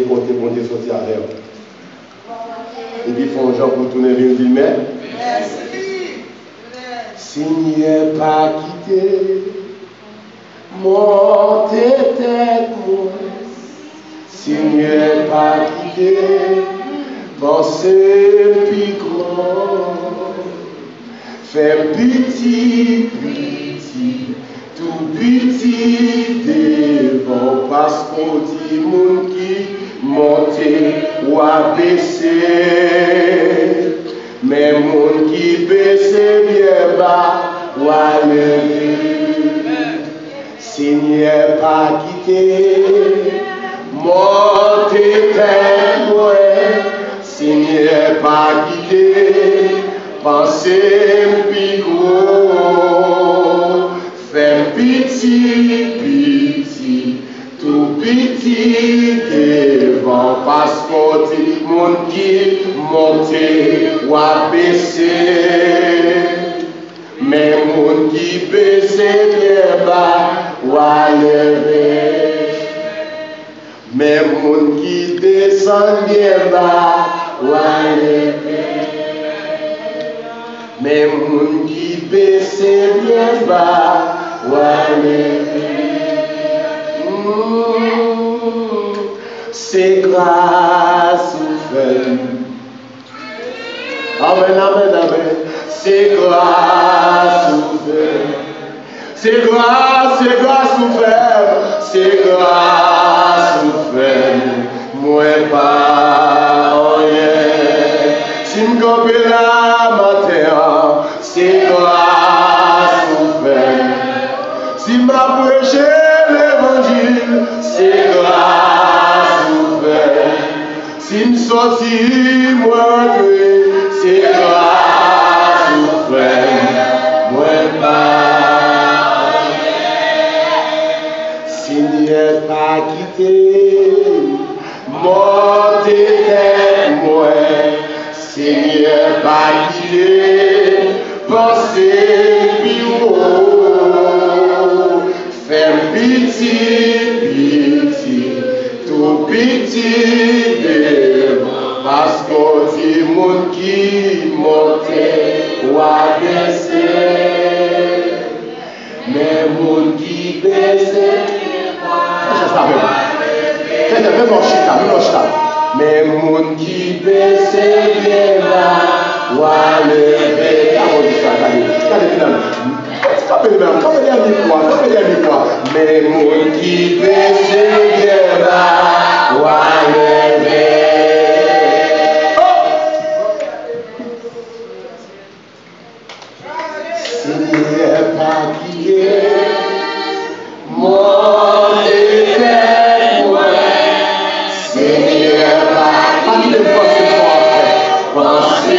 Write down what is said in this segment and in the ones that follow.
côté bon Dieu sorti avec eux. Et puis, ils font genre pour tourner vers dire, mais. Seigneur, pas quitter, monter tête, moi. Seigneur, pas quitter, penser plus grand. Fais petit, tout petit devant, parce qu'on dit mon qui monte ou a baissé. Mais mon qui baisse bien bas ou a levé. Seigneur, pas quitter, monte tête, moi. Seigneur, pas quitter, pensez plus gros, fais petit, tout petit devant, parce qu'on dit mon qui monte ou a baissé, mais mon qui baisse bien bas ou a levé, mais mon qui descend bien bas ou a levé. Mais mon qui baisse bien bas, c'est grâce au fait. Amen, amen, amen. C'est grâce au fait. C'est grâce au fait. C'est grâce au fait. Moi pas rien. Si me campe la matin, c'est grâce au fait. Si m'a prêché l'évangile, c'est grâce au fait. Si me sorti, moi rentré, c'est grâce au fait. Moi pas. Seigneur pas quitté, monte tête moi. Seigneur pas quitté, pensez plus haut. Fais petit, tout petit devant, parce qu'on dit mon qui monte ou a baissé, mais mon qui baisse, mais mon qui baisse bien bas ou a levé. Mais mon qui baisse bien bas ou a levé. Seigneur pas quitter, mon éternel, Seigneur pas quitter, pensez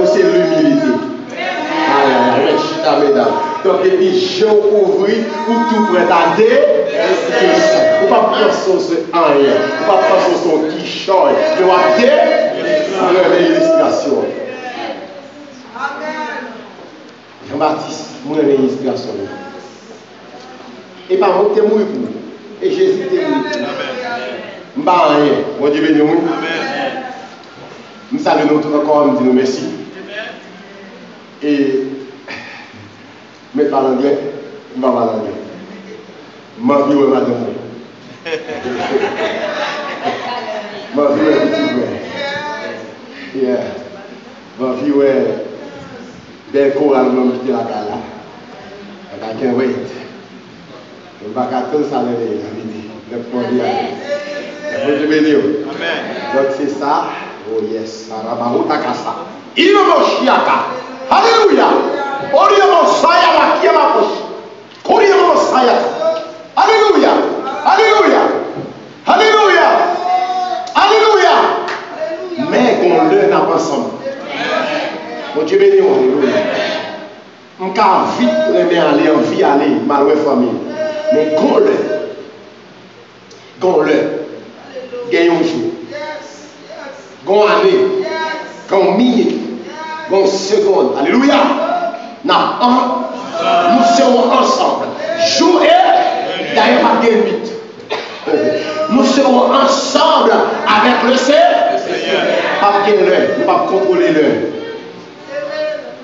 c'est l'humilité. Donc, et puis, je ouvre ou tout prêt à dire, ou pas prendre son en rien, ou pas prendre son qui choye, mais on va dire, l'illustration. Jean-Baptiste, mon illustration. Et par contre, tu es mort pour. Et Jésus t'est mort pour. Je ne sais rien. Mon Dieu béni. Nous saluons notre corps, nous disons merci. Et, mais par l'anglais, je ne vais pas l'anglais. Ma vie est madame. Ma vie est petit frère. Yeah. Ma vie est bel courage, je vais quitter la gala. I can't wait. Je ne vais pas attendre ça, la vie. Je vais bénir. Donc c'est ça. Oh yes. Arabahutakasa. Inomoshiaka. Alléluia. Oriamosaya makia makoshi. Koriamosaya. Alléluia. pas vite remettre aller en vie, aller, malheureux famille. Mais gon-le. Gagne un jour. Gon année. Gon minute. Gon seconde. Alléluia. Nous serons ensemble. Jour et d'ailleurs pas de limite. Nous serons ensemble avec le Seigneur. Pas de l'heure. Nous ne pas contrôler l'heure.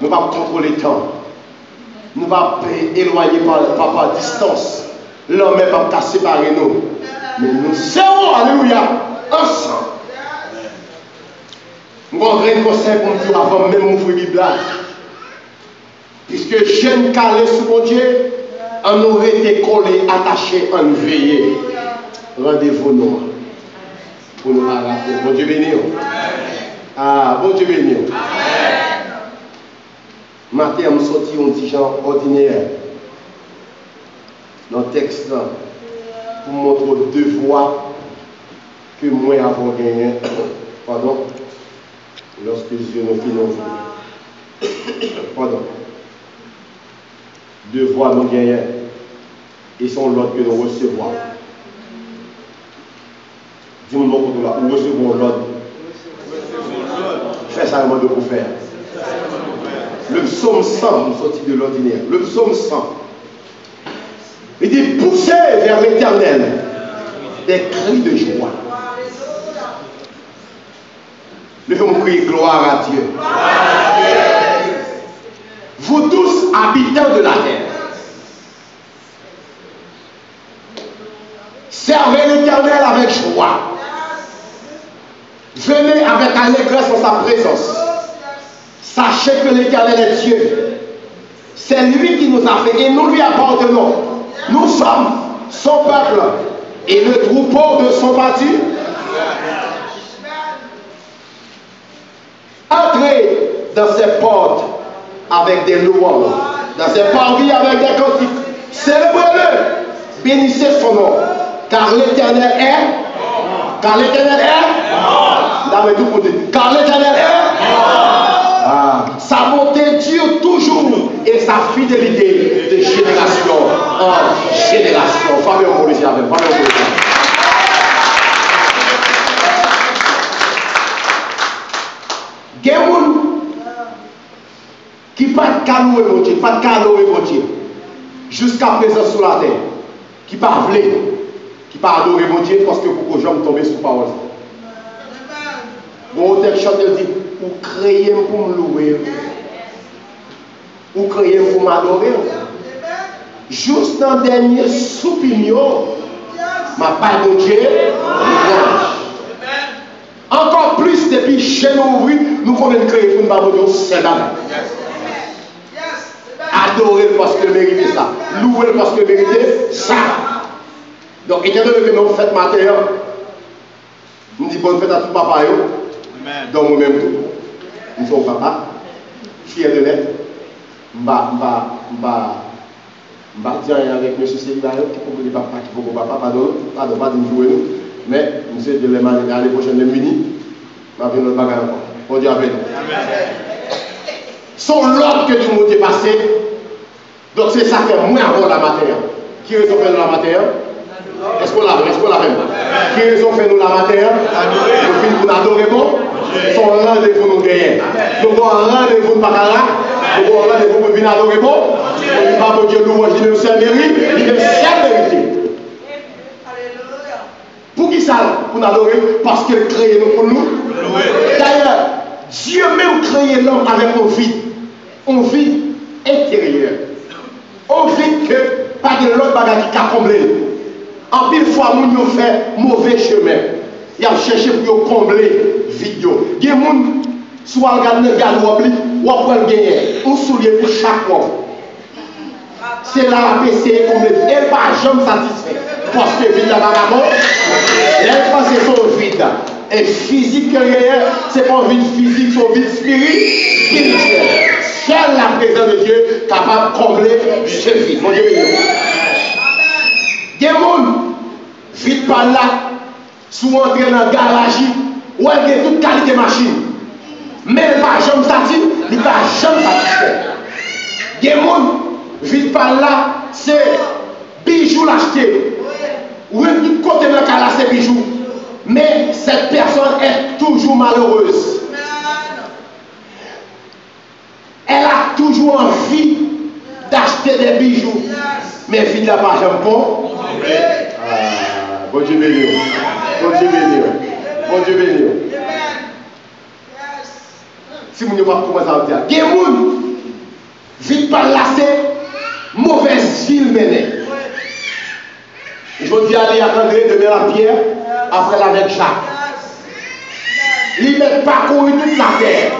Nous ne pas contrôler le temps. Nous ne pas éloigner par distance. L'homme ne va pas séparer nous. Mais nous serons, alléluia, ensemble. Nous avons un grand conseil pour nous dire avant même m'ouvrir la Bible. Puisque j'aime caler sous mon Dieu, on aurait été collés, attachés, en veillé. Rendez-vous nous. Pour nous rater. Bon Dieu béni. Ah, bon Dieu béni. Matin, je suis sorti un petit genre ordinaire. Dans le texte, pour montrer deux voies que moi avons gagné. Pardon. Lorsque Dieu nous finit. Pardon. Deux voies nous gagnons. Et sont l'ordre que nous recevons. Dis-moi mon là, nous recevons l'ordre. Fais ça de pour faire. Le psaume 100, nous sortis de l'ordinaire. Le psaume 100. Il dit poussez vers l'Éternel des cris de joie. Levez-moi crier gloire à Dieu. Vous tous habitants de la terre, servez l'Éternel avec joie. Venez avec allégresse en sa présence. Sachez que l'Éternel est Dieu. C'est lui qui nous a fait et nous lui appartenons. Nous sommes son peuple et le troupeau de son bâti. Entrez dans ses portes avec des louanges, dans ses parvis avec des cantiques. Célébrez-le, bénissez son nom, car l'Éternel est. Car l'Éternel est. Car l'Éternel est. Sa bonté dure toujours et sa fidélité de génération en génération. Famille au policier avec. Famille au policier. Quelqu'un qui pas de calouer mon Dieu, pas de calouer mon Dieu, jusqu'à présent sur la terre, qui pas voulu, qui pas adorer mon Dieu parce que beaucoup de gens tombent sous parole. Bon, tel chanteur dit, ou créer pour me louer, ou créer pour m'adorer. Juste dans le dernier soupignon, ma part mon Dieu, encore plus depuis chez nous ouvrir, nous pouvons créer pour nous adorer, c'est là. Adorer parce que mérite ça. Louer parce que mérite ça. Donc, étant donné que nous fêtes matin, nous disons bonne fête à tout papa. Donc, nous-mêmes, nous sommes papa, fiers de l'être. Je vais dire avec M. Céline qui peut papa, qui peut papa, pardon, pas de nous jouer nous. Mais, nous sommes de l'année prochaine, de mini, je vais venir notre bagage encore. Bon Dieu avec nous. Son l'ordre que tout le monde est passé. Donc c'est ça que moi avant la matière. Qui raison fait nous la matière? Est-ce qu'on l'a fait? Qui raison fait nous la matière? Nous finissons pour adorer bon. Son rendez-vous nous gagne. Nous avons un rendez-vous de Bacala. Nous avons un rendez-vous pour venir adorer bon. Nous ne pas pour Dieu louange, il nous sert mérite, il nous sert vérité. Pour qui ça? Pour nous adorer? Parce qu'il crée nous pour nous. D'ailleurs, Dieu même crée l'homme avec un vide intérieur. On vit que pas de l'autre bagage qui a comblé. En pile fois, nous avons fait mauvais chemin. Il a cherché pour combler vide. Il y a des gens qui soit regardent le gars ou après le gagner. On soulier pour chaque homme. C'est là la PC combler. Elle n'est pas jamais satisfaite. Parce que vide la vagabond, elle pense que c'est son vide. Et physique, ce n'est pas un vide physique, c'est un vide spirituel. Seule la présence de Dieu capable de combler ce vide. Mon Dieu béni. Des gens vite par là, souvent entrer dans le garage, où elle a toute qualité de machine. Mais elle ne va jamais satisfaire, il ne va jamais satisfaire. Il y a des gens vite par là, c'est bijoux l'acheter. Ou un petit côté dans le cas là, c'est bijoux. Mais cette personne est toujours malheureuse. Elle a toujours envie d'acheter des bijoux. Mais elle n'a pas jamais bon. Bon Dieu béni. Bon Dieu béni. Bon Dieu béni. Si vous ne pouvez pas commencer à dire, il y a des gens vite par là, c'est mauvaise ville menée. Je dis aller à André de la pierre, après avec Jacques. Il met parcourir toute la terre.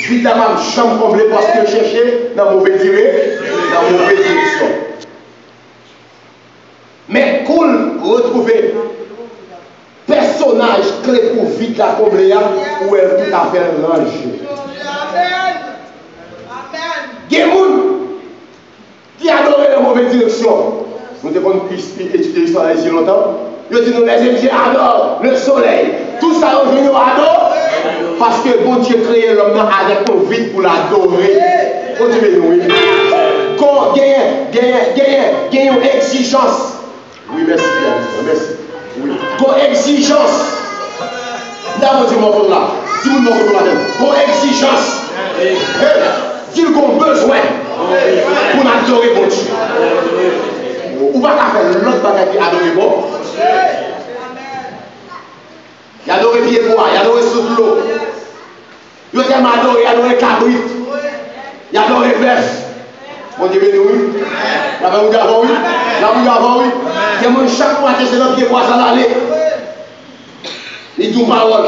Vite à ma chambre comblée parce que je cherchais dans mauvais direction. Mais cool, retrouver personnage clé pour vite la combler où elle tout à fait rangée. Il y a des gens qui adorent la mauvaise direction. Nous devons étudier l'histoire ici longtemps. Je dis nous les Égyptiens adorent le soleil. Tout ça, nous adorons. Parce que bon Dieu créé l'homme avec un vide pour l'adorer. Continuez, oui. Quand il y a une exigence. Oui, merci, merci. Oui. Quand exigence. D'abord, dis-moi là. Dis-moi là. Quand exigence. S'ils ont besoin pour adorer bon Dieu. Ou pas faire l'autre bagage qui adore bon. Il adore pied bois, il adore sous l'eau. Il adore cabrit. Il adore bœuf. Bon Dieu béni, oui. La bouille avant, oui. La bouille avant, oui. Il y a chaque mois que c'est dans pied bois, ça va aller. Il dit parole.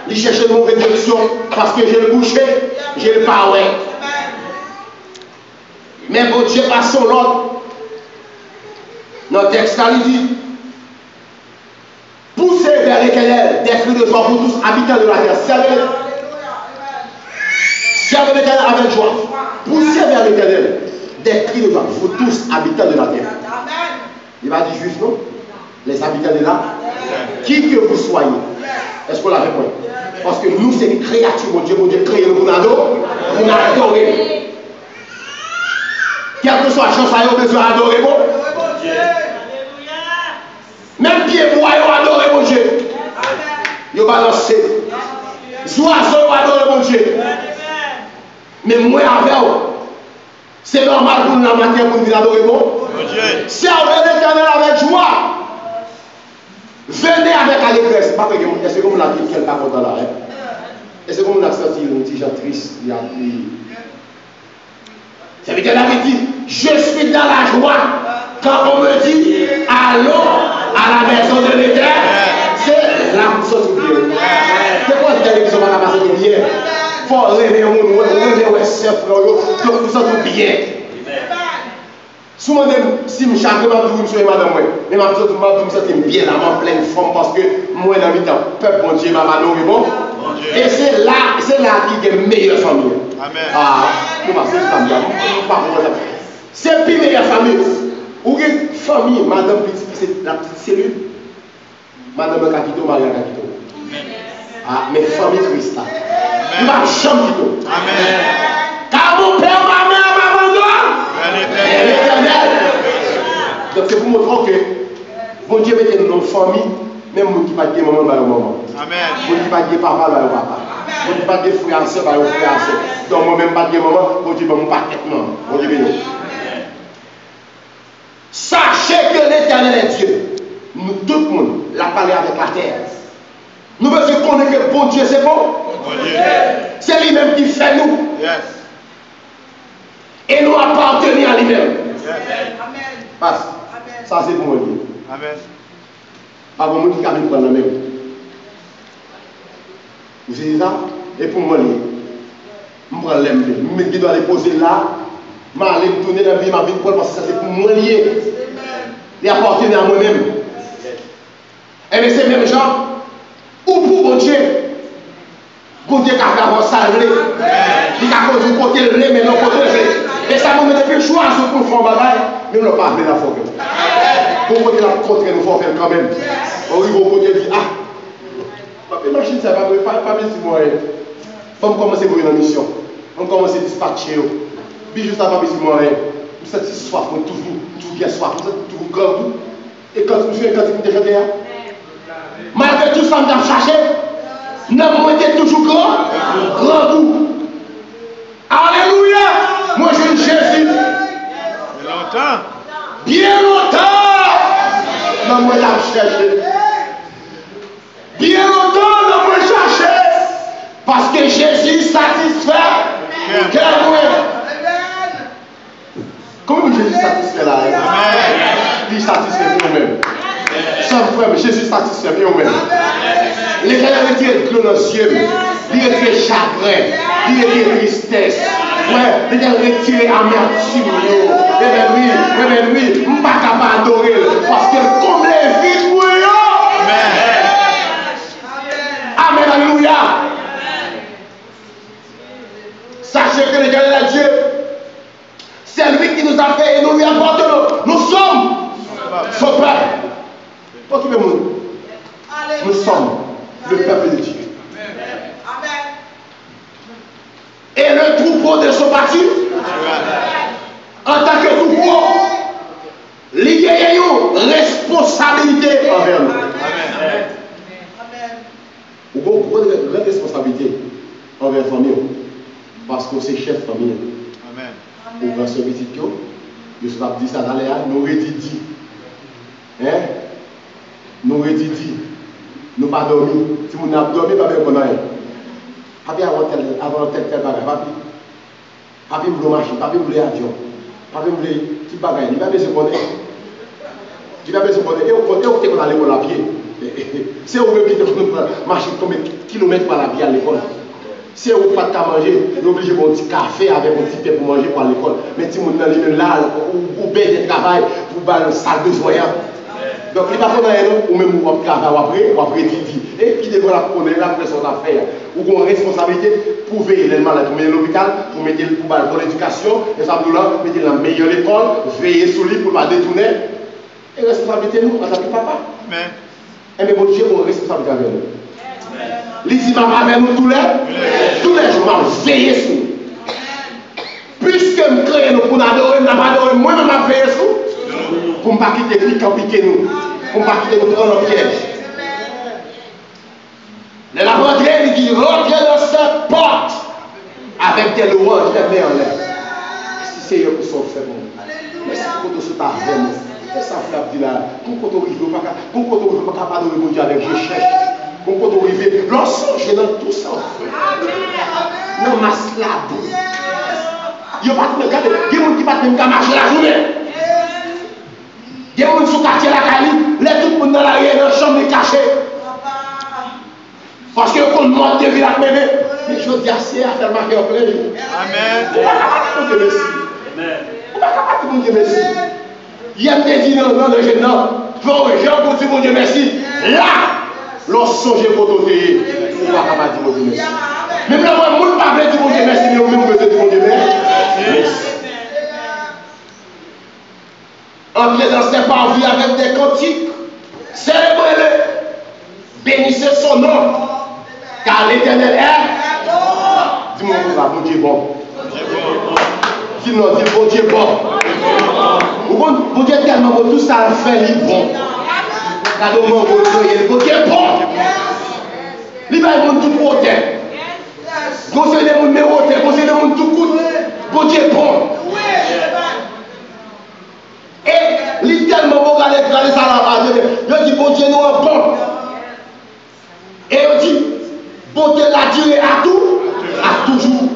Il cherche une mauvaise direction parce que j'ai le boucher, j'ai le parole. Mais bon Dieu passe son l'ordre. Notre texte, il dit poussez vers l'Éternel des cris de joie pour tous habitants de la terre. Servez l'Éternel avec joie. Poussez vers l'Éternel des cris de joie pour tous habitants de la terre. Il va dire juste non. Les habitants de la terre. Qui que vous soyez. Est-ce qu'on l'a répondu? Parce que nous, c'est des créatures, mon Dieu créé nous pour nous adorer. Quelle que soit la chance, ça a besoin d'adorer, bon. Même pied bois, ils adorent mon Dieu. Ils balancent. Oiseaux, ils adorent mon Dieu. Mais moi, avec eux, c'est normal pour nous la matière pour nous adorer bon. Servez l'Éternel avec joie. Venez avec allégresse. Est-ce que vous l'avez dit quelqu'un content là? Est-ce que vous l'avez senti un petit gens triste? Ça veut dire la dit, je suis dans la joie. Quand on me dit, allons à la maison de l'Éternel, c'est là pour sortir bien. C'est quoi cette télévision va la passer bien? Il faut rêver au monde, rêver ses frères, pour sortir bien. Souvent, si je suis chaque fois, je suis madame, mais je suis bien là, en pleine forme, parce que moi, dans le temps, peuple, mon Dieu, m'a adoré, bon. Et c'est là qu'il y a une meilleure famille. Amen. Ah, c'est plus meilleure famille. Ou une famille, madame Petit, c'est la petite cellule. Madame Kakito, Maria Kakito. Ah, mais famille Christ là. Il va jamais Kakito. Amen. Car mon père, ma mère, m'abandonne. Et l'Éternel. Donc c'est pour montrer que bon Dieu mette dans notre famille, même nous qui ne pas de maman, maman. Amen. Nous qui ne pas de papa, papa. Nous qui ne pas de frère, soeur, frère, soeur. Donc moi-même pas de maman, bon Dieu, mon paquet, non. Bon Dieu, béni. Sachez que l'Éternel est Dieu. Nous, tout le monde, l'a parlé avec la terre. Nous devons connaître que bon Dieu, c'est bon. C'est lui-même qui fait nous. Et nous appartenir à lui-même. Parce ça, c'est pour moi. Amen. Avant moi, qui a mis prendre la même. Vous savez ça? Et pour moi, je prends l'aime. Je dois les poser là. Je vais aller me tourner dans la vie, ma vie parce que ça c'est pour moi lié. Il appartient à moi-même. Et bien c'est même gens, ou pour bon Dieu. Bon Dieu qui a fait avoir ça, il a conduit du côté le mais non côté le. Et ça m'a fait choisir pour faire un bagage, mais nous ne pas appeler la fois. Pour côté la contre, nous faut faire quand même. On arrive au côté dit, ah, la machine, ça va pas bien si moi. Il faut commencer pour une mission. On commence à dispatcher. puis juste avant, si moi, vous sentez soif, toujours bien soif, vous êtes toujours grand tout. Et quand vous faites, quand vous êtes chanté, malgré tout ça, vous avez cherché, non, moi, j'étais toujours grand tout. Alléluia! Moi, je suis Jésus. Longtemps. Bien longtemps! Non, moi, j'ai cherché. Bien longtemps, non, moi, cherché. Parce que Jésus satisfait cœur moi. Comment Jésus satisfait là? Il satisfait nous-mêmes. Sans frère, Jésus satisfait nous-mêmes. L'Éternel retire de l'eau dans le ciel. Il retire chagrin. Il retire tristesse. Ouais, l'Éternel retire amertume. Oui, je ne suis pas capable d'adorer. Parce que comme les vies pour eux. Amen, alléluia. Sachez que l'Éternel est Dieu. C'est lui qui nous a fait et nous lui apportons. Nous sommes son peuple. Toi qui veux nous sommes le peuple de Dieu. Et le troupeau de son bâti, en tant que troupeau, il y a une responsabilité envers nous. Vous avez une grande responsabilité envers la famille. Parce que c'est chef de famille. Amen. Ou grand soeur petit yo, je suis dit ça dans les ans, nous redit. Hein? Nous redit. Nous pas dormi. Si nous n'avons dormi, pas bien qu'on aille. Papi avant tel bagage, papi voulait machine, papi voulait avion, papi voulait petit bagage, il va besoin de connaître. Il va besoin de connaître. Et on a l'école à pied. C'est où même qui te marcher combien de kilomètres par la vie à l'école. Si vous n'avez pas de manger, vous êtes obligé de boire un petit café avec un petit pain pour manger pour l'école. Mais si vous avez là, ou bien de travail pour faire le salle de soyant. Donc, il n'y a pas de ou même vous travail ou après Didi. Et qui devrait la connaître, la pression d'affaires. Ou une responsabilité pour veiller les malades, pour mettre l'hôpital, pour mettre pour l'éducation, et ça, nous là, mettre la meilleure école, veiller sur lui pour ne pas détourner. Et responsabilité, nous, en tant que papa. Et mais bon Dieu, on a une responsabilité avec nous. Les imams avec nous tous les jours, on veille sur nous. Puisque nous créons pour nous adorer, nous n'avons pas adoré, moi-même, je veille sur nous. Pour ne pas quitter les piquer nous. Pour ne pas quitter nous prendre le piège. Mais la rentrée, il dit rentrez dans cette porte avec des louanges, les mains en l'air. Si c'est eux qui sont faits pour nous. Mais c'est pour nous sur ta veine. Et ça fait dire là, quand on arrive, on pas capable de remonter avec je cherche. Quand on arrive, lorsqu'on est dans tout ça. Non, ma slab. Il n'y a pas de regarder, il y a des gens qui ne peuvent pas marcher la journée. Il y a des gens qui sont quartier la Cali, les tout le monde dans l'arrière, dans la chambre cachée. Parce que quand on monte de ville à mener, mais je dis assez à faire marquer en plein. Amen. On va capable de merci. On va capable de dire merci. Il y a des dit non, le jeune non. Faut Jean pour dire mon Dieu merci. Là, lorsque songe pour t'ôter, on va capable de dire mon Dieu merci. Même là, moi, je ne pas dire mon Dieu merci, mais moi-même, je veux dire mon Dieu merci. Entrez dans ses parvis avec des cantiques, célébrez-le, bénissez son nom. Car l'Éternel est bon. Dis-moi, bon Dieu bon. Dis-moi, dis bon Dieu bon. Bon Dieu tellement bon, tout ça fait, il est bon. Car le bon Dieu est bon. Il va être tout côté. Conseil de mon numéro, conseil de mon tout coup. Bon Dieu est bon. Et il est tellement bon, regardez ça là. Il dit, bon Dieu nous est bon. Et il dit, bon Dieu l'a duré à tout, à toujours.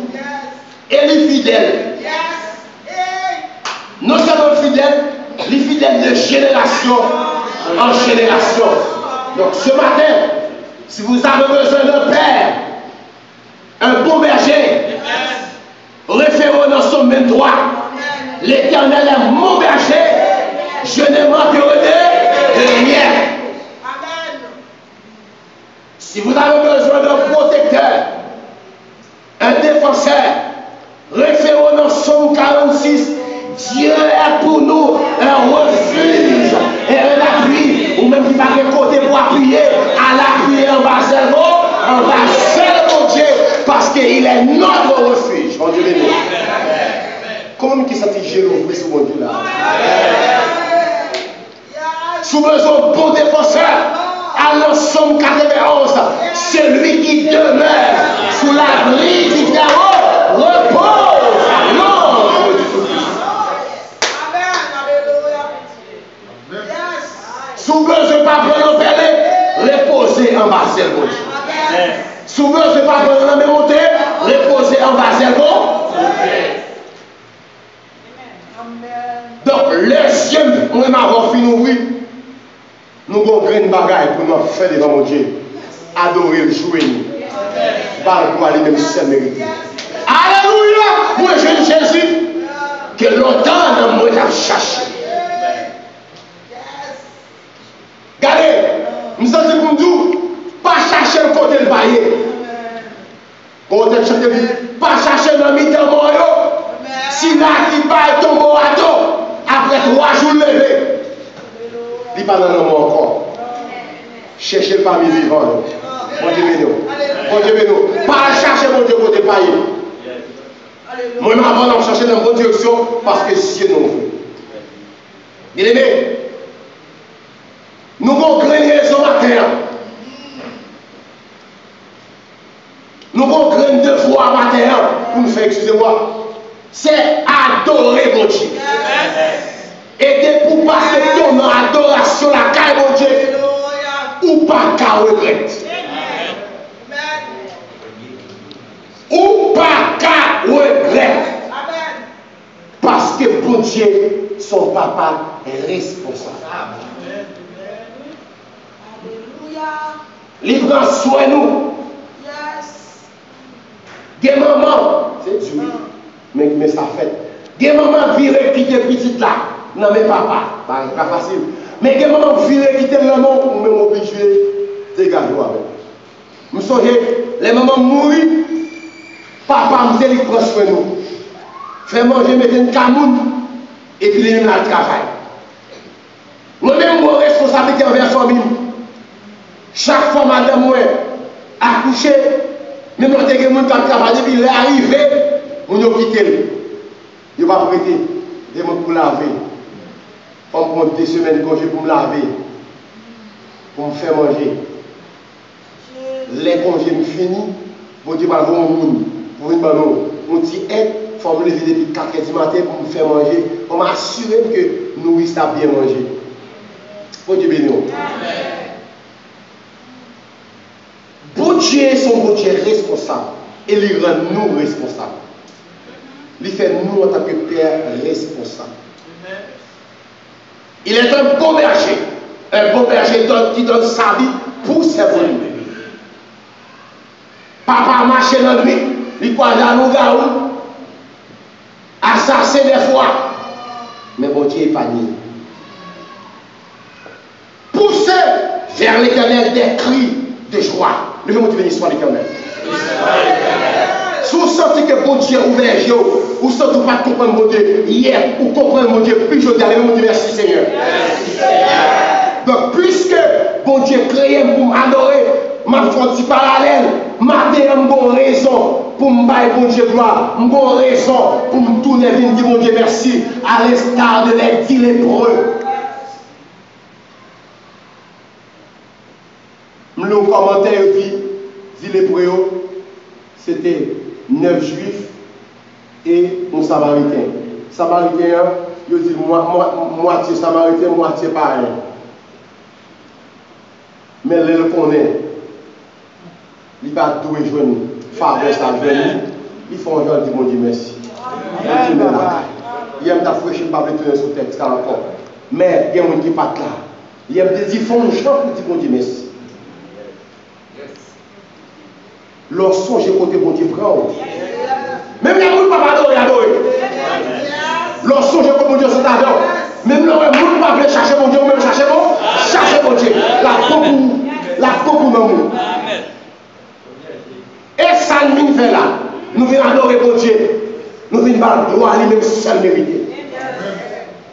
Et il est fidèle. Non seulement fidèle, il est fidèle de génération en génération. Donc ce matin, si vous avez besoin d'un père, un bon berger, référent dans son même droit, l'Éternel est mon berger, je ne manquerai de rien. Si vous avez besoin d'un protecteur, un défenseur, référent dans Somme 46, Dieu est pour nous un refuge et un appui, ou même qui va de côté pour appuyer, à l'appuyer en bas seulement, on va seul mon Dieu, parce qu'il est notre refuge. Mon Dieu béni. Comment qui s'est géré sur mon Dieu là? Sous besoin de bon défenseur, à l'ensemble 91, celui qui demeure sous l'abri du Pharaon repose à l'ombre du Tout-Puissant. Sous besoin de pas prendre en pelé, reposer en bas mon Dieu. Sous besoin de pas prendre en monter, reposer en bas donc, le ciel, moi, m'avoir fini, oui. Nous avons une bagaille pour nous faire devant mon Dieu. Adorer le jouer. Par pour aller même seul mériter. Alléluia! Moi, je Jésus, que longtemps, dans moi, j'ai cherché. Regardez, nous sommes pour nous, pas chercher le côté de bailler. Côté de pas chercher dans le mi-temps, si là qui baille tombe à dos, après 3 jours levés, il n'est pas dans le monde encore. Cherchez parmi les vivants. Mon Dieu béni. Mon Dieu béni. Pas chercher mon Dieu côté païen. Moi, je vais chercher dans la bonne direction parce que Dieu nous veut. Bien aimé, nous avons grandi ce matin. Nous avons grandi 2 fois matin pour nous faire, excusez-moi. C'est adorer mon Dieu. Et pour passer ton nom adoration la caille mon Dieu, ou pas qu'à regret. Ou pas qu'à regret. Parce que bon Dieu, son papa est responsable. Il prend soin de nous. Des mamans, c'est Dieu. Mais ça fait. Des mamans virent quitter petite là. Non, mais papa, pas facile. Mais des mamans virent quitter le nom pour me obligé dégager avec. Je me souviens, les mamans mourir, papa me dit qu'il prend soin de nous. Fait manger, mettre une camoune, et puis il est dans le travail. Moi-même, mon responsabilité envers la famille. Chaque fois, madame, moi, accouché, même quand il y a des gens qui travaillent, puis il est arrivé, on a quitté. Il va prêter des mots pour laver. On prend 2 semaines de congé pour me laver, pour me faire manger. Les congés me finissent, pour dire que pour une ballon, on dit aide, il faut me lever depuis 4 h du matin pour me faire manger. On m'a assuré que nous ça bien manger. Bon Dieu béni. Bon Dieu, son bon Dieu responsable. Et il rend nous responsables. Il fait nous en tant que père responsables. Il est un bon berger. Un bon berger qui donne sa vie pour ses volets. Papa marche dans la nuit, il croit dans le garou, assassin des fois. Mais bon Dieu n'est pas né. Poussez vers l'Éternel des cris de joie. Levez-moi béni soit l'Éternel. Si vous sentez que bon Dieu est ouvert, vous sentez pas comprendre mon Dieu hier, ou comprendre mon Dieu plus aujourd'hui, levez-moi merci Seigneur. Donc, puisque bon Dieu créé pour m'adorer, m'a fait un petit parallèle, m'a fait une bonne raison pour me bailler bon Dieu gloire, une bonne raison pour me tourner et dire mon Dieu merci, à l'instar de les 10 lépreux. Le commentaire dit lépreux, c'était 9 juifs et un samaritain. Samaritain, il dit moitié samaritain, moitié païen. Mais le connaît. Il va tout rejoindre. Faveur ça venir. Il faut un jour dire mon Dieu merci. Il aime ta fraîche, il ne va pas tourner sur texte encore. Mais il y a des gens qui ne sont pas là. Il aime dire, il faut un jour pour dire mon Dieu merci. Lorsque j'ai côté mon Dieu prend. Même les gens ne peuvent pas adorer. Lorsque j'ai côté mon Dieu c'est adore. Même les gens ne peuvent pas chercher mon Dieu, même chercher mon Dieu. La beaucoup d'amour. Et ça nous fait là. Nous venons adorer mon Dieu. Nous venons par gloire à lui-même seul mérité.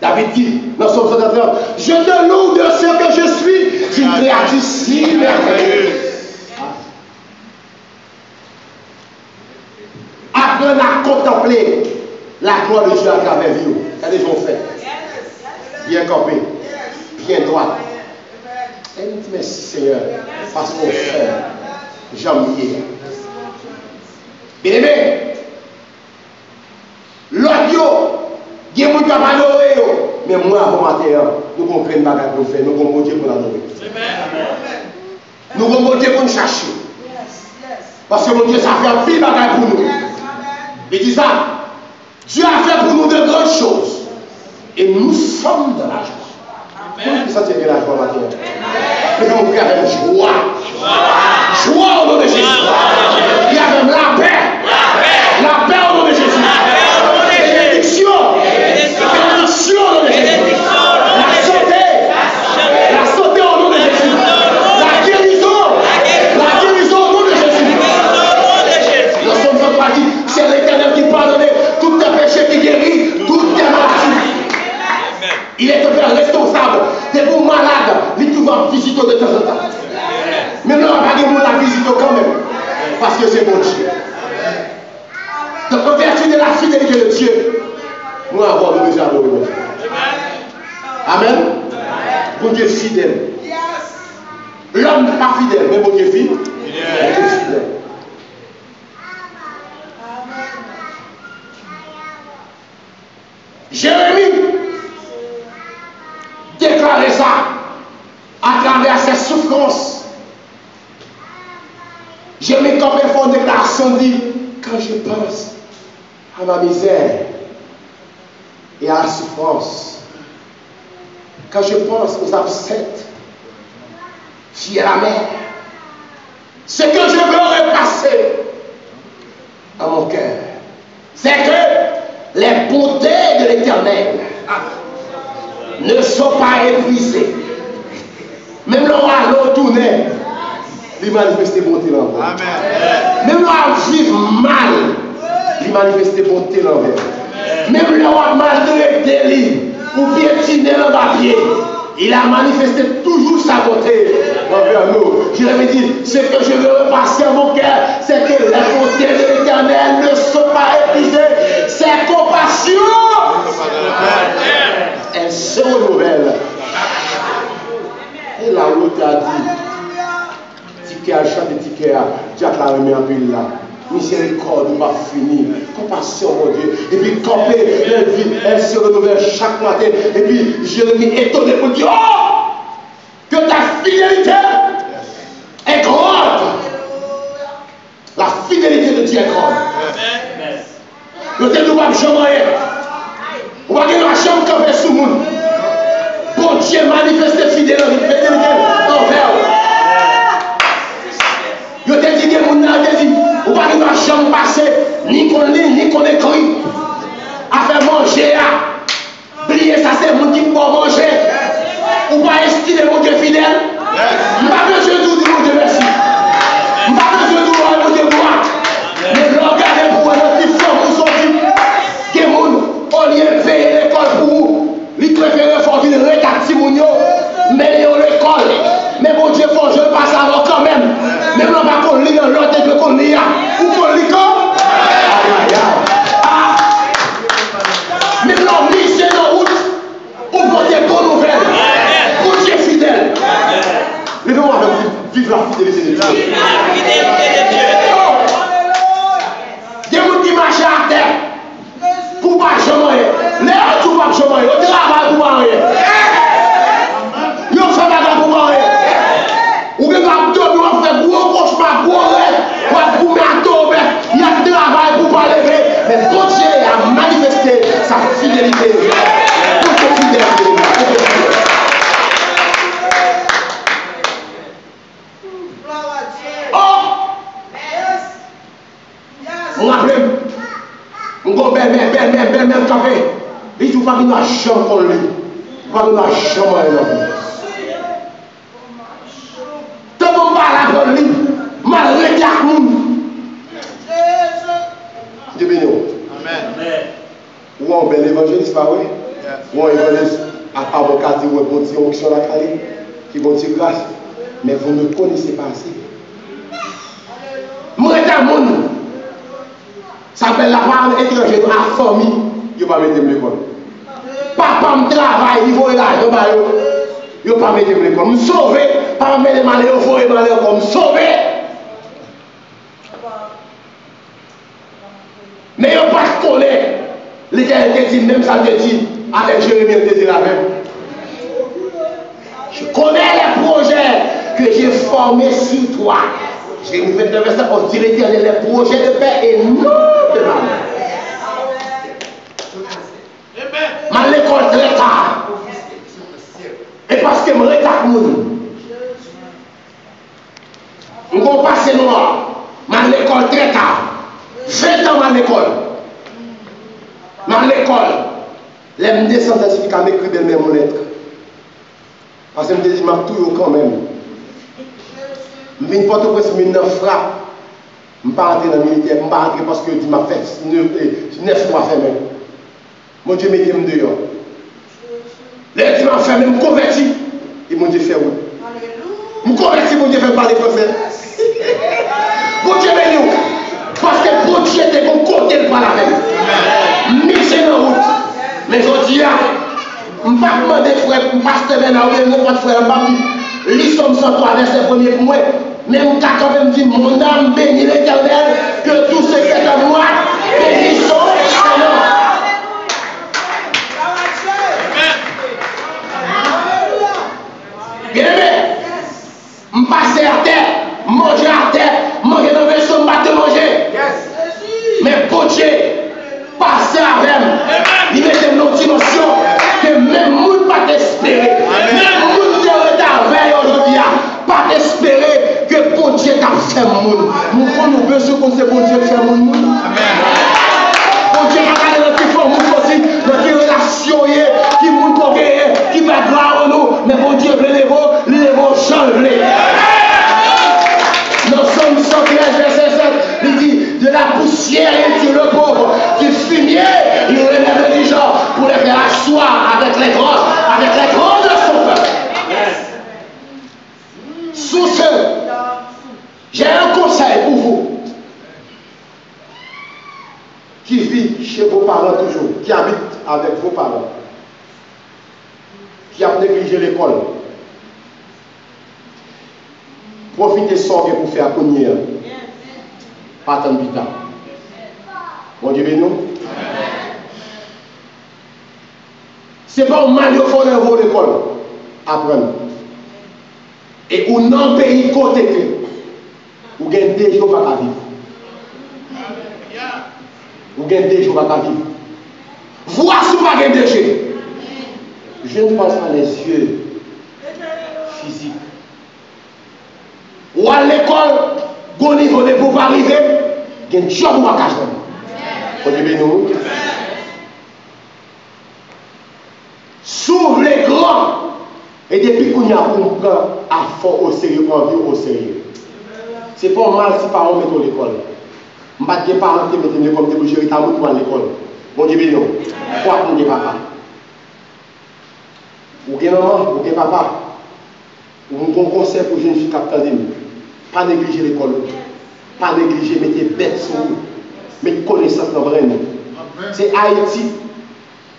David dit dans son 130, je te loue de ce que je suis d'une créature si merveilleuse. Apprendre à contempler la gloire de Dieu à travers vous. Qu'est-ce qu'ils ont fait? Bien campé, bien droit. Et nous disons, merci Seigneur, parce qu'on fait, j'aime bien. Bien aimé, l'audio, il y a des gens qui ont adoré, mais moi, avant matin, nous comprenons ce qu'on fait, nous comprenons Dieu pour l'adorer. Nous comprenons Dieu pour nous chercher. Parce que mon Dieu, ça fait un pile bagaille pour nous. Il dit ça, Dieu a fait pour nous de grandes choses. Et nous sommes dans la joie. Vous sentez que la joie matin? Mais nous prions avec joie. Joie au nom de Jésus. Il y a même la paix. La paix au nom de Jésus. Bénédiction. Bénédiction au nom de Jésus. La santé. La santé au nom de Jésus. La guérison. La guérison au nom de Jésus. Le Somme 23 dit, c'est l'Éternel qui pardonne tous tes péchés, qui guérit toutes tes maladies. Il est un père responsable. C'est pour malade, il va visiter de temps en temps. Mais nous, on va pas la visiter quand même. Parce que c'est bon Dieu. Donc, en vertu de la fidélité de Dieu, nous avons besoin de Dieu. Amen. Bon Dieu fidèle. L'homme n'est pas fidèle, mais bon Dieu fidèle. Jérémie déclarait ça à travers ses souffrances. Je mets comme une déclaration dit, quand je pense à ma misère et à la souffrance, quand je pense aux absentes, filles à la mer, ce que je veux repasser à mon cœur, c'est que les bontés de l'Éternel ne sont pas épuisées. Même l'on va retourner, il manifeste bonté l'envers. Même l'on va vivre mal, il manifeste bonté l'envers. Même l'on va maltraiter ou piétiner l'envers, il a manifesté toujours sa bonté envers nous. Je me dis, ce que je veux repasser à mon cœur, c'est que les bontés de l'Éternel ne sont pas épuisées. Ses compassions, elles se renouvellent. Et là où tu as dit, ticket à chaque ticket à Jack la remet en pile là. Miséricorde n'est pas finie. Compassion, mon Dieu. Et puis, camper, elle se renouvelle chaque matin. Et puis, Jérémie étonné pour dire, oh, que ta fidélité est grande. La fidélité de Dieu est grande. Nous ne pouvons pas jamais. On va gagner la chambre camper sous le monde. Bon Dieu manifeste fidélité envers. Je te dis que mon âme te dit, on va gagner la chambre passer, ni qu'on lit, ni qu'on écrit. À faire manger, à briller, ça c'est le monde qui peut manger. On va estimer mon Dieu fidèle. Je n'ai pas besoin de tout dire mon Dieu merci. Je n'ai pas besoin de tout dire mon Dieu gloire. Mais regardez pour un petit fort pour sortir. Que mon au lieu de payer l'école pour vous, il préfère faire une rétactimonio, mais il y a l'école. Mais mon Dieu, faut que je passe avant quand même. Mais on va qu'on lit dans l'autre que qu'on lit. Ou qu'on lit comme. Mais l'homme lit, c'est dans route. Pour porter bonne nouvelle. Pour Dieu fidèle. Mais nous, on va vivre la fidélité de Dieu. La fidélité de Dieu. Des gens qui marchent à terre. Pour pas jamais. Les autres pour pas jamais. Au travail pour pas rien. Ils ont fait bagarre pour pas rien. Ou bien quand on fait gros cauchemar, gros rêve, pour mettre il y a du travail pour pas lever. Mais quand Dieu a manifesté sa fidélité. Pour te fidélité. Oh! On appelle. On go belle café. Il faut pas qu'il y ait un champ pour lui. Pas qu'il y ait un champ pour lui. Tout le monde parle pour lui. Mal regardé. Dieu béni. Amen. Ou on bel évangéliste, pas oui? Ou on évangéliste avocat qui vont dire onction la calée, qui vont dire grâce. Mais vous ne connaissez pas assez. Moi, c'est un monde. Ça s'appelle la parole étrangère à famille. il pas mettre l'école. Papa me travaille, il faut l'argent, il pas mettre l'école. Me sauver, papa me demander, il faut demander comme me sauver. Mais il pas connaître. L'Éternel dit, même ça te dit, avec Jérémie, il te dit la même. Je connais les projets que j'ai formés sur toi. Jérémie 29, verset 11, dit l'Éternel, les projets de paix et non de malheur. Ma l'école très tard. Et parce que je me rétape moun. Je vais passer noir. Ma l'école très tard. 20 ans ma l'école. Ma l'école. Les me descendre certificat m'écrit de mes lettres. Parce que je me dis, je tout quand même. Je viens pas tout près de 9 frappes. Je ne suis pas rentré dans le militaire. Je ne suis pas rentré parce que tu m'as fait 9 mois fermé. Mon Dieu m'a dit dehors. Les tu m'as fermé, je me convertis. Et mon Dieu fait oui. Je me convertis, mon Dieu fait parler français. Mon Dieu m'a dit, parce que mon Dieu était bon côté de parler avec. Mixé dans la route. Mais je dis, je ne vais pas demander frère, pasteur Bernard, ou n'importe frère, je ne vais pas dire, lis Somme 103, verset 1er pour moi. Même quand même dit, mon âme bénit l'Éternel, que tout ce qui est en moi, bénit son nom. Bien aimé, je passe à terre, manger à terre, manger dans le vaisseau, je vais manger. Mais pour Dieu, passer avec moi, il met une autre dimension que même le monde ne peut pas espérer. Même le monde qui est retardé aujourd'hui, pas espérer que pour Dieu t'a fait le monde. Nous avons besoin qu'on sait pour Dieu fait le monde. Pour Dieu va aller dans qui forme aussi, dans qui relation, qui monde pour gagner, qui va gloire en nous. Mais pour Dieu veut les veaux changer. Dans Somme 113, verset 7, il dit, de la poussière il tire le pauvre, du fumier il relève le diligent pour les faire asseoir avec les grands de son peuple. Sous ce, j'ai un conseil pour vous qui vit chez vos parents toujours, qui habite avec vos parents, qui a négligé l'école. Profitez sortir pour faire cogner. Pas tant de temps. Bon Dieu béni nous. C'est pas un mal de faire l'école. Apprendre. Et ou dans le pays côté que vous gagnez des jours pas vivre. Vous gagnez des jours pas vivre. Voici pas gagner des jours. Je ne pense pas les yeux physiques. Ou à l'école, au niveau de pour arriver, il y a un job ou à cacher. Vous dites nous. S'ouvre les grands. Et depuis qu'on y a compris à fond au sérieux, pour vivre au sérieux. C'est pas mal si parents mettent à l'école. Je ne sais pas si les parents mettent à l'école pour gérer ta route pour à l'école. Bon Dieu béni. Quoi pour des papas? Ou bien maman, ou bien papa. Ou un conseil pour les jeunes filles qui attendent. Pas négliger l'école. Pas négliger, mettez bête sur vous. Mettez connaissance dans le brain. C'est Haïti.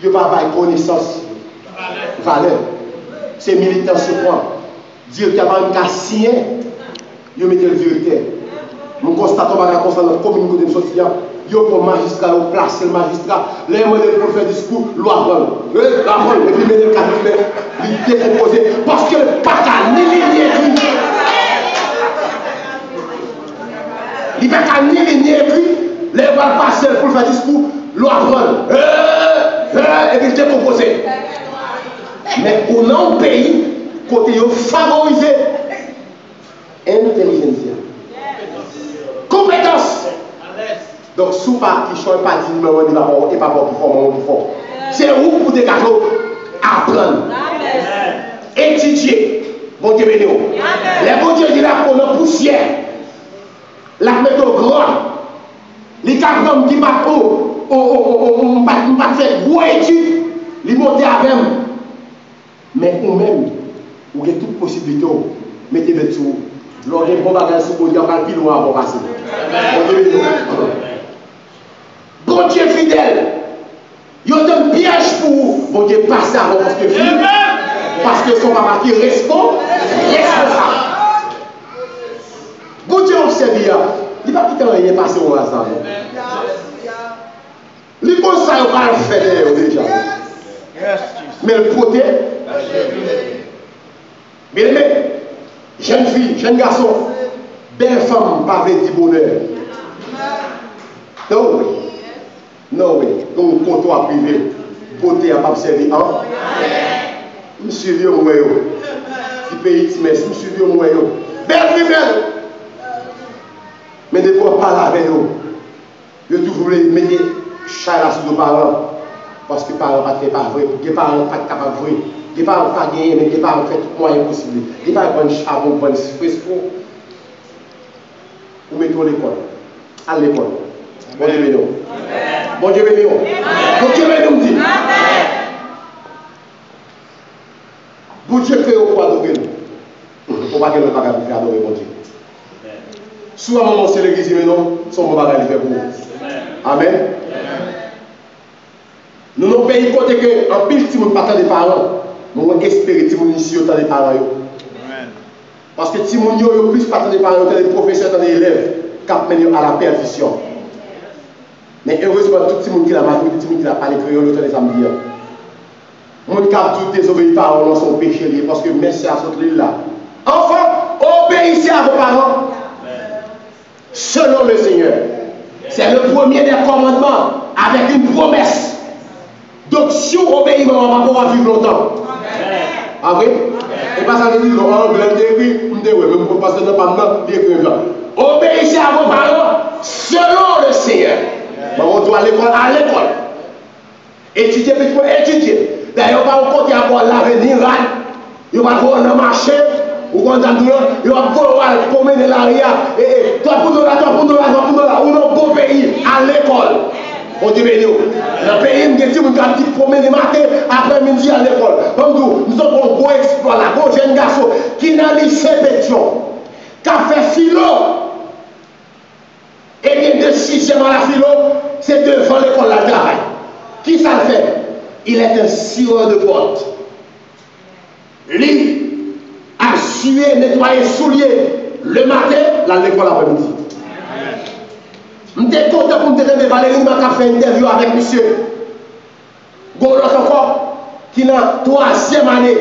Il n'y a pas de connaissance. Valeur. C'est militant se prend. Directeur va me signer. Il met le directeur. Nous constatons que dans la commune de Sotia, il y a un magistrat, il place le magistrat. Les modèles pour faire discours, loi prendre. Et puis il met le cadre, il décomposé. Parce que le pata ni ligne écrit. Il ne fait qu'à ni ligne écrit. Les va passer pour faire discours, loi prendre. Et puis il décomposé. Mais au nom du pays, côté favoriser intelligence. Compétence. Donc, sous pas qui change pas dit numéro de la mort et pas pour plus fort. C'est où pour des gâteaux apprendre, étudier. Bon Dieu béni. Les bon Dieu dit là qu'on a poussière. La mettre au grand. Les capitaines qui battent on va faire gros études. Les monter avec eux. Mais nous-mêmes, vous avez toute possibilité. Mettez-le sur. Lors des bons bagages, vous avez un pile loin pour passer. Bon Dieu fidèle. Il y a un piège pour vous. Bon Dieu, passe avant parce que vous. Parce que son papa qui est responsable. Bon Dieu, observe, il ne va pas rien passer au hasard. Les bons ça, il va le faire déjà. Mais le protège. Bien aimé, jeune fille, jeune garçon, belle femme, pas avec du bonheur. Non, oui. Non, oui. Donc, le comptoir privé, beauté à pas servir. Monsieur vieux moyen. Si pays, mais monsieur vieux moyen. Belle fille, belle. Mais des fois, pas avec eux. Je toujours les mettre chat sur nos parents. Parce que les parents ne font pas vrai. Les parents ne sont pas capables de vrai. Les parents ne font pas gagner, mais les parents font tout moyen possible. Les parents ne font pas de charbon, de fresco. Vous mettez à l'école. À l'école. Bon Dieu béni. Bon Dieu béni. Bon Dieu béni, me dit. Bon Dieu fait au quoi adorer nous. On va que nous ne pas adorer bon Dieu. Soit maman c'est l'église, mais non, son bon bagage fait pour vous. Amen. Nous nous pays côté que en pile si nous pas des parents, nous espérer si nous ici autant des parents. Parce que si nous yo plus pas des parents, des professeurs, des élèves, cap mener à la perdition. Mais heureusement tout le monde qui l'a maturé, tout le monde qui l'a parlé créole autant des samedis. Mon cap tout désobéit parents dans son péché lié parce que merci à cette là. Enfants, obéissez à vos parents. Selon le Seigneur. C'est le premier des commandements avec une promesse. Donc si vous obéissez, on va pouvoir vivre longtemps. Ah oui? Et pas ça dit, on va écrit, parce que nous pas obéissez à vos parents selon le Seigneur. On doit aller à l'école. Étudier, puis il faut étudier. D'ailleurs, on va compter encore l'avenir. Il va voir le marché. Ou quand il va pouvoir promener l'arrière. Et toi pour nous là, ou dans beau pays, à l'école. On dit, mais nous, le pays, nous avons dit promener matin, après-midi à l'école. Comme nous avons un beau exploit là, un jeune garçon qui n'a lycée Pétion, qui a fait philo. Et bien de 6e à la philo, c'est devant l'école là, travail. Qui ça le fait? Il est un scieur de porte. Lui, à suer, nettoyer, soulier le matin, là, l'école après-midi. Je suis content pour me dire que Valérie m'a fait une interview avec monsieur. Golo encore, qui est dans 3e année,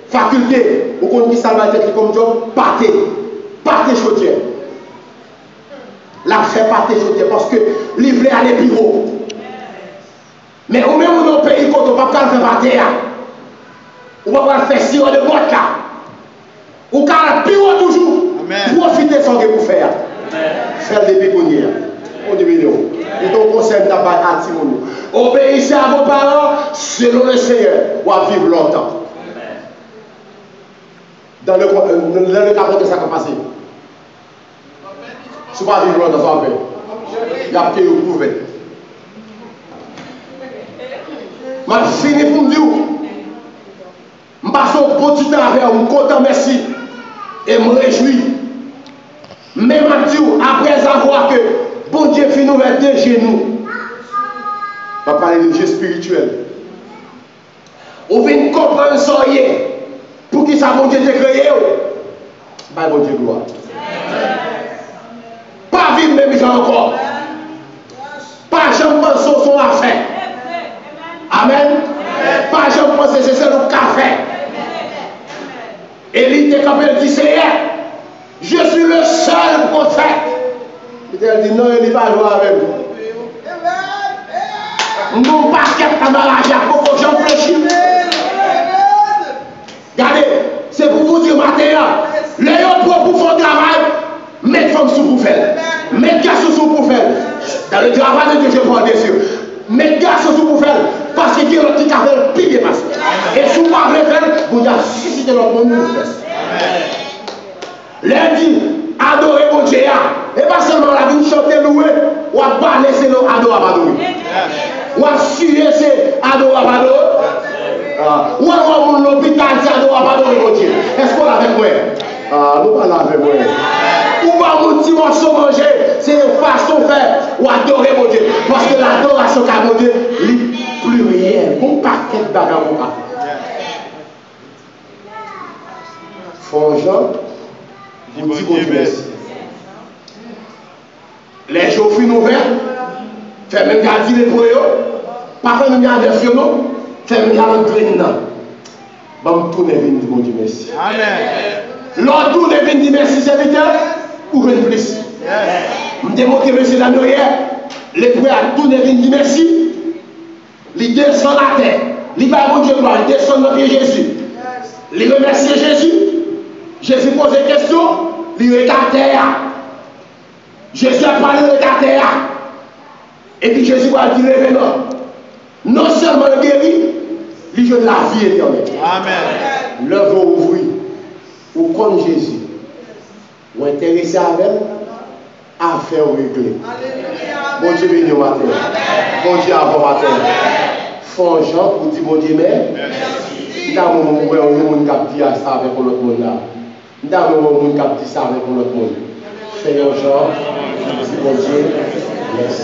faculté, ou qu'on dit ça va être comme job, pâté chaudière. La fait pâté chaudière parce que livrer à les bureaux. Mais au même dans le pays, quand on ne va pas faire pâté, on va pas faire sirop de vodka. Ou car bureau toujours. Profitez de ce que vous faites. Faire des piconnières. On dit vidéo. Et donc, conseil d'abord à Timon. Obéissez à vos parents selon le Seigneur. Ou à vivre longtemps. Dans le cas de ça qui a passé. Si vous ne vivre longtemps, ça va faire. Il y a peut-être vous prouver. Je finis pour me dire. Je passe un bon petit temps avec vous. Je suis content, merci. Et me réjouis. Mais je dis, après avoir que bon Dieu finit ouvert deux genoux, on va parler de Dieu spirituel. On vient comprendre ça pour qui ça bon Dieu t'a créé. Bah bon Dieu gloire. Pas vivre même gens encore. Pas jamais penser son affaire. Amen. Pas jamais penser c'est ça le café. Et il était capable de dire Seigneur, je suis le seul prophète. Il dit non, il n'est pas joué avec vous. Mon basket dans la rage, pourquoi j'en fléchis. Regardez, c'est pour vous dire matin, les gens pour faire travail, mettre femmes sous pour faire. Mettre garçons sous pour faire. Dans le travail de Dieu, je parle dessus. Mettre garçons sous pour faire. Parce que Dieu a dit qu'il a fait le pire de masse. Et si vous ne pouvez pas faire, vous avez suscité notre monde. Lundi, adorer mon Dieu. Et pas seulement la vie chanter louer, ou à parler c'est adorer. Ou à suer c'est adorer. Ou à l'hôpital c'est adorer mon Dieu. Est-ce qu'on l'a fait moi? Ah, nous pas l'avons moi. Ou à mon petit morceau manger, c'est une façon de faire ou adorer mon Dieu. Parce que l'adoration qu'a mon Dieu, est plus réel, bon paquet de bagages. Faut Jean, vous dites bon Dieu merci. Les jours finissent ouverts, fait même garder pour eux, pas faire même aversion, fait même rentrer dedans. Bon, tourner venir dire bon Dieu merci. Amen. L'autre tourner venir dire merci, serviteur, ou venir plus. Je démontre monsieur Daniel hier, les prêts à tourner venir dire merci. Il descend la terre, il va bon Dieu gloire, il descend dans le pied Jésus. Il remercie Jésus. Jésus pose des questions, il regarde terre. Jésus a parlé de la terre. Et puis Jésus va dire non seulement le guéri, il donne la vie éternelle. Amen. L'œuvre ouvrir, ou comme Jésus, ou intéressé avec affaire réglée. Bon Dieu béni au matin. Bon Dieu avant matin. Font Jean pour dire bon Dieu merci. Nous avons un monde qui a dit ça avec l'autre monde là. Nous avons un monde qui a dit ça avec l'autre monde. Seigneur Jean, merci bon Dieu, merci.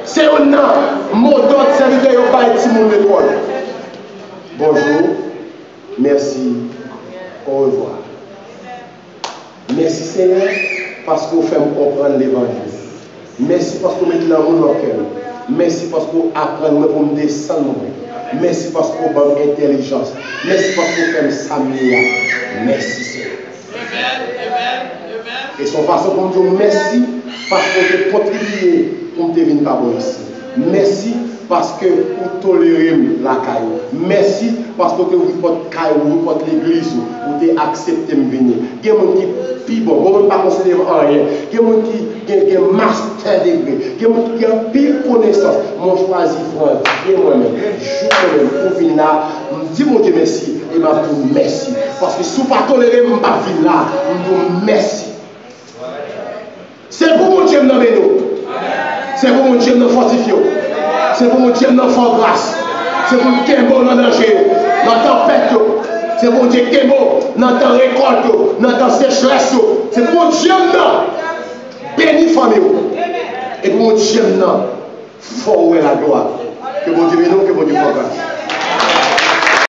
C'est un mot d'autre serviteur qui va être mon école. Bonjour, merci, au revoir. Merci Seigneur parce que vous faites comprendre l'évangile. Merci parce que vous mettez l'amour dans le cœur. Merci parce que vous apprenez pour me descendre. Merci parce que vous avez intelligence. Merci parce que vous faites Samuel. Merci Seigneur. Et son façon pour me dire merci parce que vous avez contribué pour me devenir pas bon ici. Merci parce que vous tolérez la caille. Merci parce que vous portez caille, vous portez l'église, vous avez accepté de venir. Il y a des gens qui sont bon, vous ne pas considérer rien. Il y a des gens qui ont un master degré. Il y a des gens qui ont pire connaissance. Moi, je choisis France, et moi-même. Je moi-même pour venir là, je dis mon Dieu merci et je dis merci. Parce que si vous ne pas tolérez, je ne vais pas venir là. Je dis merci. C'est pour mon Dieu dans nous. C'est pour mon Dieu dans fortifié. C'est pour mon Dieu dans fort grâce. C'est pour mon Dieu dans danger, dans tempête. C'est pour mon Dieu dans ta récolte, dans ta sécheresse. C'est pour mon Dieu dans béni famille. Et pour mon Dieu dans fort la gloire. Que mon Dieu bénisse, que mon Dieu fasse grâce.